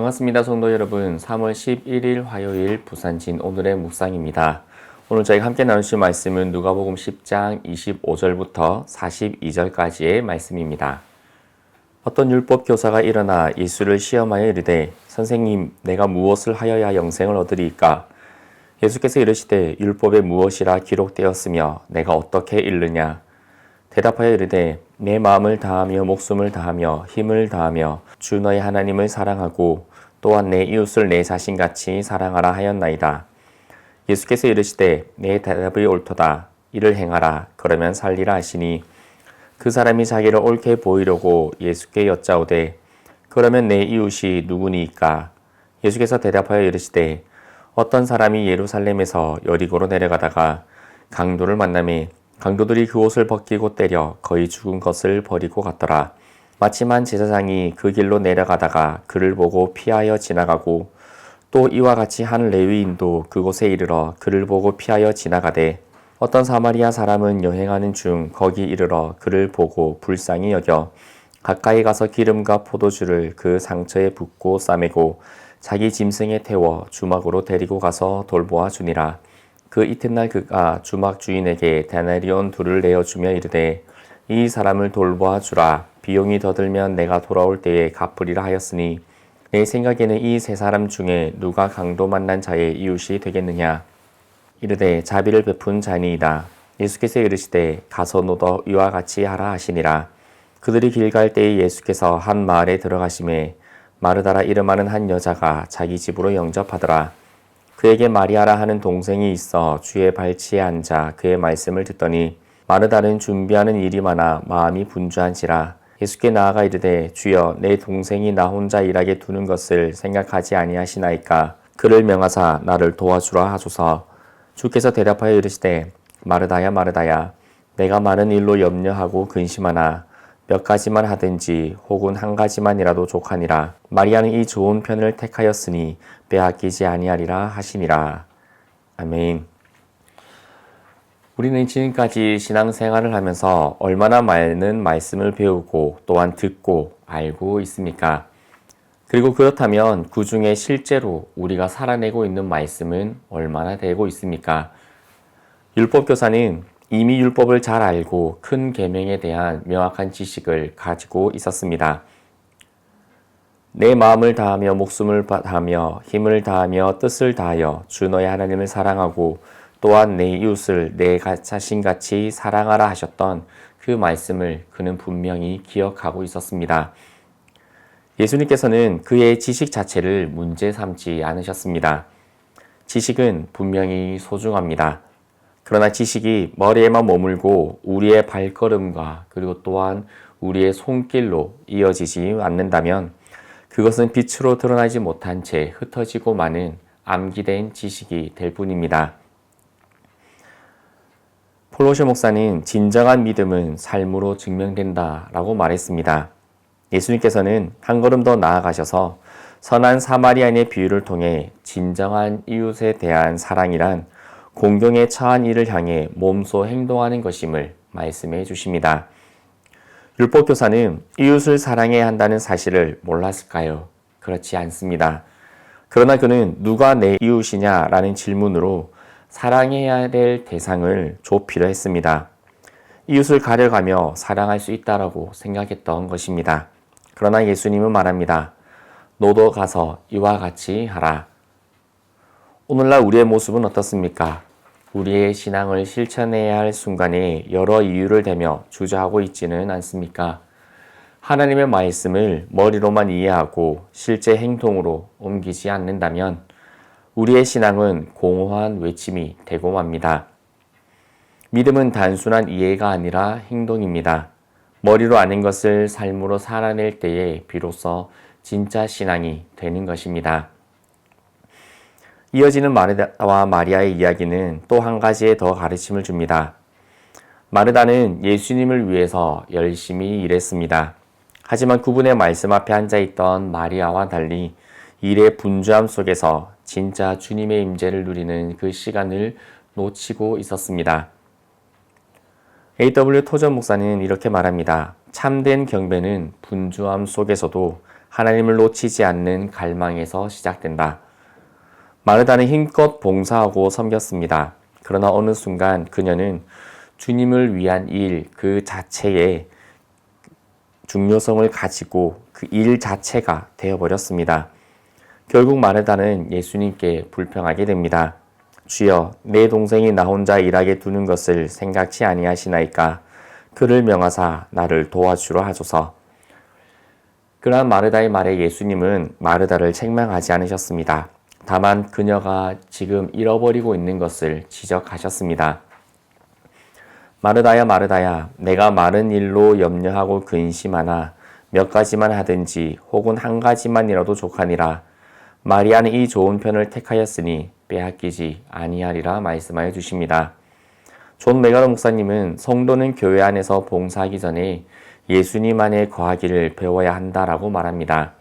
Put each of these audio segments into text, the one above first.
반갑습니다. 성도 여러분. 3월 11일 화요일 부산진 오늘의 묵상입니다. 오늘 저희가 함께 나누실 말씀은 누가복음 10장 25절부터 42절까지의 말씀입니다. 어떤 율법 교사가 일어나 예수를 시험하여 이르되 선생님, 내가 무엇을 하여야 영생을 얻으리이까? 예수께서 이르시되 율법에 무엇이라 기록되었으며 내가 어떻게 읽느냐? 대답하여 이르되 내 마음을 다하며 목숨을 다하며 힘을 다하며 주 너의 하나님을 사랑하고 또한 내 이웃을 내 자신같이 사랑하라 하였나이다. 예수께서 이르시되 내 대답이 옳도다. 이를 행하라. 그러면 살리라 하시니 그 사람이 자기를 옳게 보이려고 예수께 여짜오되 그러면 내 이웃이 누구니이까? 예수께서 대답하여 이르시되 어떤 사람이 예루살렘에서 여리고로 내려가다가 강도를 만나매 강도들이 그 옷을 벗기고 때려 거의 죽은 것을 버리고 갔더라. 마침 한 제사장이 그 길로 내려가다가 그를 보고 피하여 지나가고 또 이와 같이 한 레위인도 그곳에 이르러 그를 보고 피하여 지나가되 어떤 사마리아 사람은 여행하는 중 거기 이르러 그를 보고 불쌍히 여겨 가까이 가서 기름과 포도주를 그 상처에 붓고 싸매고 자기 짐승에 태워 주막으로 데리고 가서 돌보아 주니라. 그 이튿날 그가 주막 주인에게 데나리온 둘을 내어주며 이르되 이 사람을 돌보아 주라. 비용이 더 들면 내가 돌아올 때에 갚으리라 하였으니 내 생각에는 이 세 사람 중에 누가 강도 만난 자의 이웃이 되겠느냐? 이르되 자비를 베푼 자니이다. 예수께서 이르시되 가서 너도 이와 같이 하라 하시니라. 그들이 길 갈 때에 예수께서 한 마을에 들어가심에 마르다라 이름하는 한 여자가 자기 집으로 영접하더라. 그에게 마리아라 하는 동생이 있어 주의 발치에 앉아 그의 말씀을 듣더니 마르다는 준비하는 일이 많아 마음이 분주한지라. 예수께 나아가 이르되 주여 내 동생이 나 혼자 일하게 두는 것을 생각하지 아니하시나이까? 그를 명하사 나를 도와주라 하소서. 주께서 대답하여 이르시되 마르다야 마르다야 내가 많은 일로 염려하고 근심하나 몇 가지만 하든지 혹은 한 가지만이라도 족하니라. 마리아는 이 좋은 편을 택하였으니 빼앗기지 아니하리라 하시니라. 아멘. 우리는 지금까지 신앙생활을 하면서 얼마나 많은 말씀을 배우고 또한 듣고 알고 있습니까? 그리고 그렇다면 그 중에 실제로 우리가 살아내고 있는 말씀은 얼마나 되고 있습니까? 율법교사는 이미 율법을 잘 알고 큰 계명에 대한 명확한 지식을 가지고 있었습니다. 내 마음을 다하며 목숨을 다하며 힘을 다하며 뜻을 다하여 주 너의 하나님을 사랑하고 또한 내 이웃을 내 자신같이 사랑하라 하셨던 그 말씀을 그는 분명히 기억하고 있었습니다. 예수님께서는 그의 지식 자체를 문제 삼지 않으셨습니다. 지식은 분명히 소중합니다. 그러나 지식이 머리에만 머물고 우리의 발걸음과 그리고 또한 우리의 손길로 이어지지 않는다면 그것은 빛으로 드러나지 못한 채 흩어지고 마는 암기된 지식이 될 뿐입니다. 폴로시 목사는 진정한 믿음은 삶으로 증명된다 라고 말했습니다. 예수님께서는 한 걸음 더 나아가셔서 선한 사마리아인의 비유를 통해 진정한 이웃에 대한 사랑이란 공경에 처한 이를 향해 몸소 행동하는 것임을 말씀해 주십니다. 율법교사는 이웃을 사랑해야 한다는 사실을 몰랐을까요? 그렇지 않습니다. 그러나 그는 누가 내 이웃이냐라는 질문으로 사랑해야 될 대상을 좁히려 했습니다. 이웃을 가려가며 사랑할 수 있다라고 생각했던 것입니다. 그러나 예수님은 말합니다. 너도 가서 이와 같이 하라. 오늘날 우리의 모습은 어떻습니까? 우리의 신앙을 실천해야 할 순간에 여러 이유를 대며 주저하고 있지는 않습니까? 하나님의 말씀을 머리로만 이해하고 실제 행동으로 옮기지 않는다면 우리의 신앙은 공허한 외침이 되고 맙니다. 믿음은 단순한 이해가 아니라 행동입니다. 머리로 아는 것을 삶으로 살아낼 때에 비로소 진짜 신앙이 되는 것입니다. 이어지는 마르다와 마리아의 이야기는 또 한 가지의 더 가르침을 줍니다. 마르다는 예수님을 위해서 열심히 일했습니다. 하지만 그분의 말씀 앞에 앉아있던 마리아와 달리 일의 분주함 속에서 진짜 주님의 임재를 누리는 그 시간을 놓치고 있었습니다. A.W. 토전 목사는 이렇게 말합니다. 참된 경배는 분주함 속에서도 하나님을 놓치지 않는 갈망에서 시작된다. 마르다는 힘껏 봉사하고 섬겼습니다. 그러나 어느 순간 그녀는 주님을 위한 일 그 자체에 중요성을 가지고 그 일 자체가 되어버렸습니다. 결국 마르다는 예수님께 불평하게 됩니다. 주여, 내 동생이 나 혼자 일하게 두는 것을 생각지 아니하시나이까? 그를 명하사 나를 도와주려 하소서. 그러한 마르다의 말에 예수님은 마르다를 책망하지 않으셨습니다. 다만 그녀가 지금 잃어버리고 있는 것을 지적하셨습니다. 마르다야 마르다야, 내가 많은 일로 염려하고 근심하나 몇 가지만 하든지 혹은 한 가지만이라도 족하니라. 마리아는 이 좋은 편을 택하였으니 빼앗기지 아니하리라 말씀하여 주십니다. 존 메가로 목사님은 성도는 교회 안에서 봉사하기 전에 예수님 안에 거하기를 배워야 한다라고 말합니다.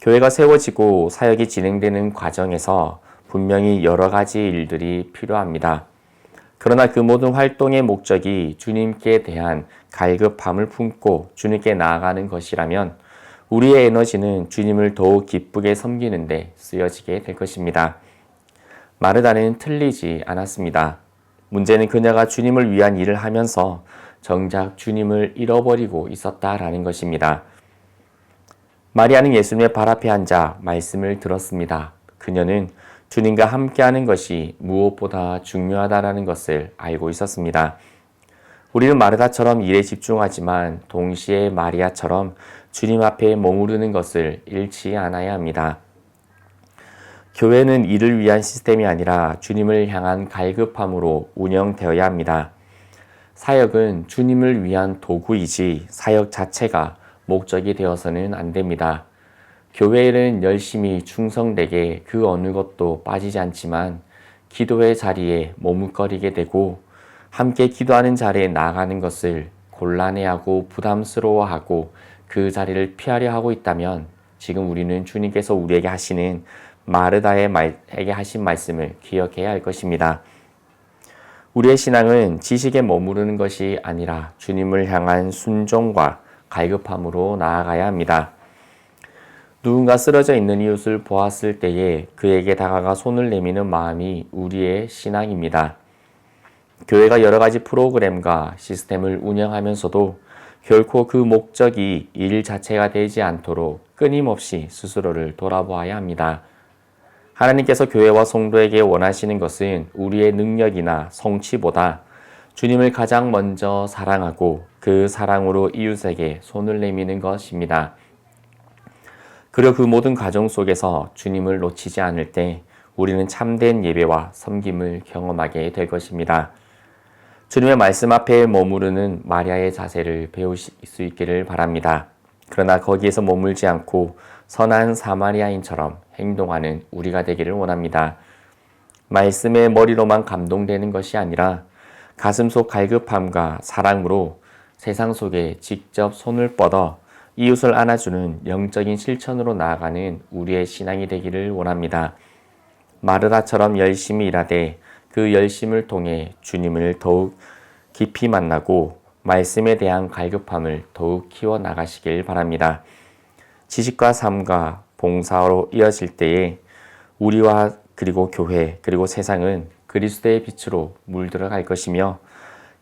교회가 세워지고 사역이 진행되는 과정에서 분명히 여러 가지 일들이 필요합니다. 그러나 그 모든 활동의 목적이 주님께 대한 갈급함을 품고 주님께 나아가는 것이라면 우리의 에너지는 주님을 더욱 기쁘게 섬기는 데 쓰여지게 될 것입니다. 마르다는 틀리지 않았습니다. 문제는 그녀가 주님을 위한 일을 하면서 정작 주님을 잃어버리고 있었다라는 것입니다. 마리아는 예수님의 발 앞에 앉아 말씀을 들었습니다. 그녀는 주님과 함께하는 것이 무엇보다 중요하다라는 것을 알고 있었습니다. 우리는 마르다처럼 일에 집중하지만 동시에 마리아처럼 주님 앞에 머무르는 것을 잃지 않아야 합니다. 교회는 일을 위한 시스템이 아니라 주님을 향한 갈급함으로 운영되어야 합니다. 사역은 주님을 위한 도구이지 사역 자체가 목적이 되어서는 안 됩니다. 교회는 열심히 충성되게 그 어느 것도 빠지지 않지만 기도의 자리에 머뭇거리게 되고 함께 기도하는 자리에 나아가는 것을 곤란해하고 부담스러워하고 그 자리를 피하려 하고 있다면 지금 우리는 주님께서 우리에게 하시는 마르다에게 하신 말씀을 기억해야 할 것입니다. 우리의 신앙은 지식에 머무르는 것이 아니라 주님을 향한 순종과 갈급함으로 나아가야 합니다. 누군가 쓰러져 있는 이웃을 보았을 때에 그에게 다가가 손을 내미는 마음이 우리의 신앙입니다. 교회가 여러 가지 프로그램과 시스템을 운영하면서도 결코 그 목적이 일 자체가 되지 않도록 끊임없이 스스로를 돌아보아야 합니다. 하나님께서 교회와 성도에게 원하시는 것은 우리의 능력이나 성취보다 주님을 가장 먼저 사랑하고 그 사랑으로 이웃에게 손을 내미는 것입니다. 그리고 그 모든 과정 속에서 주님을 놓치지 않을 때 우리는 참된 예배와 섬김을 경험하게 될 것입니다. 주님의 말씀 앞에 머무르는 마리아의 자세를 배울 수 있기를 바랍니다. 그러나 거기에서 머물지 않고 선한 사마리아인처럼 행동하는 우리가 되기를 원합니다. 말씀의 머리로만 감동되는 것이 아니라 가슴속 갈급함과 사랑으로 세상 속에 직접 손을 뻗어 이웃을 안아주는 영적인 실천으로 나아가는 우리의 신앙이 되기를 원합니다. 마르다처럼 열심히 일하되 그 열심을 통해 주님을 더욱 깊이 만나고 말씀에 대한 갈급함을 더욱 키워나가시길 바랍니다. 지식과 삶과 봉사로 이어질 때에 우리와 그리고 교회 그리고 세상은 그리스도의 빛으로 물들어갈 것이며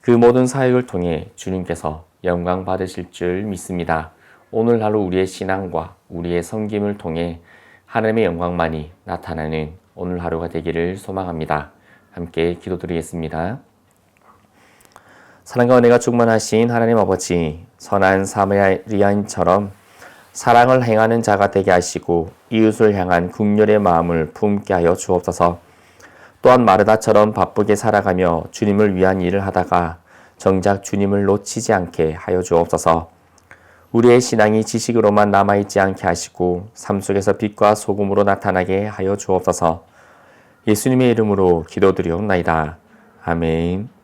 그 모든 사역을 통해 주님께서 영광 받으실 줄 믿습니다. 오늘 하루 우리의 신앙과 우리의 섬김을 통해 하나님의 영광만이 나타나는 오늘 하루가 되기를 소망합니다. 함께 기도드리겠습니다. 사랑과 은혜가 충만하신 하나님 아버지, 선한 사마리아인처럼 사랑을 행하는 자가 되게 하시고 이웃을 향한 긍휼의 마음을 품게 하여 주옵소서. 또한 마르다처럼 바쁘게 살아가며 주님을 위한 일을 하다가 정작 주님을 놓치지 않게 하여 주옵소서. 우리의 신앙이 지식으로만 남아있지 않게 하시고 삶 속에서 빛과 소금으로 나타나게 하여 주옵소서. 예수님의 이름으로 기도드리옵나이다. 아멘.